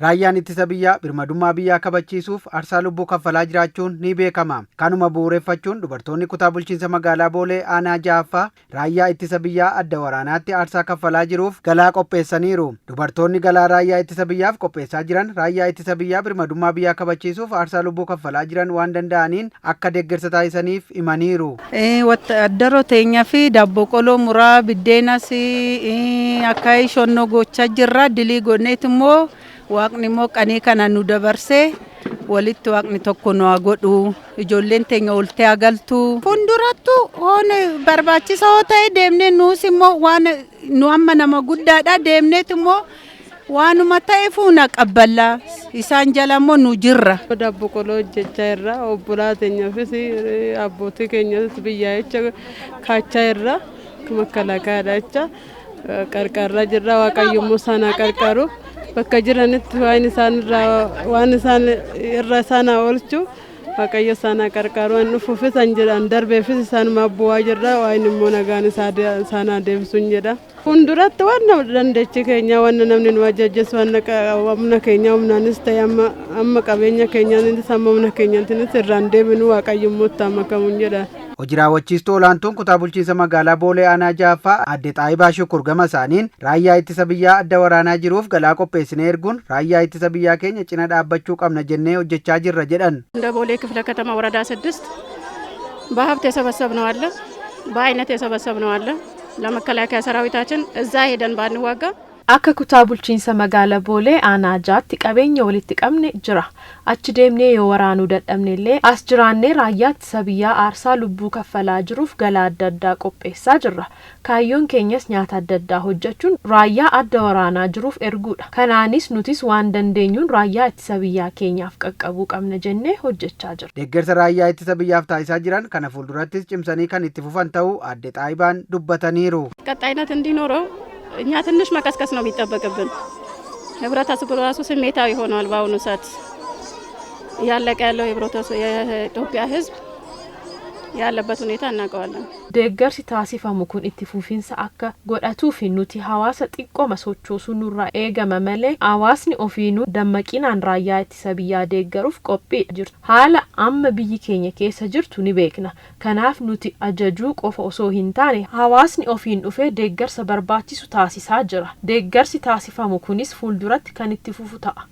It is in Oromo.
Raayyaan ittisa biyyaa birmadummaa biyyaa kabachiisuuf aarsaa lubbuu kaffalaa jiraachuun ni beekama. Kanuma bu'uureffachuun dubartoonni kutaa bulchiinsa magaalaa Boolee aanaa Jaaffaa raayyaa ittisa biyyaa adda waraanaatti aarsaa kaffalaa jiruuf galaa qopheessaniiru. Dubartoonni galaa raayyaa ittisa biyyaaf qopheessaa jiran raayyaa ittisa biyyaa birmadummaa biyyaa kabachiisuuf aarsaa lubbuu kaffalaa jiran waan danda'aniin akka deeggarsa taasisaniif himaniiru. Wattaadaroo teenyaa fi daabboo qoloo muraa biddeenas akka shonnoo gochaa jirra. Dilii gonneet immoo waaqni immoo qanii kana nu dabarsee walitti waaqni tokko nu haa godhu. Ijoolleen teenya oltee agaltu. Fuuldurattu waan barbaachisaa ta'e deemnee nuus immoo waan nu amma nama guddaadha deemneet immoo waanuma ta'e fuuna qabballaa isaan jala immoo nu jirra. Daabboo qoloo hojjechaa irra obbolaa teenyaafis abbootii keenyas biyyaa jecha kaachaa irra makalakaadha jecha qarqarra jirra. Waaqayyo immoo sana qarqaru bakka jiranitti waan isaan irra sana oolchu waaqayyo sana qarqaru waan dhufuufis an jedhan darbeefis isaanuma bu'aa jirra waan immoo nagaan sana deebisuun jedha. Fuulduratti waan dandeechi keenya waan namni nu ajajjees waan humna keenya humnaanis ta'e amma qabeenya keenyaanis amma humna keenyaatiinis irraan deebinu waaqayyo immoo itti makamuun jedha. Hojii raawwachiistuu olaantuun kutaa bulchiinsa magaalaa Boolee aanaa Jaaffaa adde Xaayibaa Shukur gama isaaniin raayyaa ittisa biyyaa adda waraanaa jiruuf galaa qopheessinee erguun raayyaa ittisa biyyaa keenya cina dhaabbachuu qabna jennee hojjechaa jirra jedhan. እንደ ቦሌ ክፍለ ከተማ ወረዳ 6 በሀብት የሰበሰብነው አለ በአይነት የሰበሰብነው አለ ለመከላከያ ሰራዊታችን እዛ ሄደን ባንዋጋ akka kutaa bulchiinsa magaalaa Boolee aanaa jaatti qabeenya walitti qabne jira. Achi deemnee yoo waraanuu dadhabne illee as jiraannee raayyaa ittisa biyyaa aarsaa lubbuu kaffalaa jiruuf galaa adda addaa qopheessaa jirra. Kaayyoon keenyas nyaata adda addaa hojjechuun raayyaa adda waraanaa jiruuf erguudha. Kanaanis nutis waan dandeenyuun raayyaa ittisa biyyaa keenyaaf qaqqabuu qabna jennee hojjechaa jirra. Deeggarsa raayyaa ittisa biyyaaf taasisaa jiran kana fuuldurattis cimsanii kan itti fufan ta'uu adde Xaayibaan dubbataniiru. ቀጣይነት እንዲኖረው እኛ ትንሽ መቀስቀስ ነው የሚጠበቅብን። ህብረተሰቡ ራሱ ስሜታዊ ሆኗል። በአሁኑ ሰዓት ያለቀ ያለው የኢትዮጵያ ህዝብ ያለበት ሁኔታ እናውቀዋለን። Deeggarsi taasifamu kun itti fufiinsa akka godhatuuf nuti hawaasa xiqqooma sochoosuu nurraa eegama malee hawaasni ofiinuu dammaqinaan raayyaa ittisa biyyaa deeggaruuf qophiidha jirtu. Haala amma biyyi keenya keessa jirtu ni beekna. Kanaaf nuti ajajuu qofa osoo hin taane hawaasni ofiin dhufee deeggarsa barbaachisu taasisaa jira. Deeggarsi taasifamu kunis fuulduratti kan itti fufu ta'a.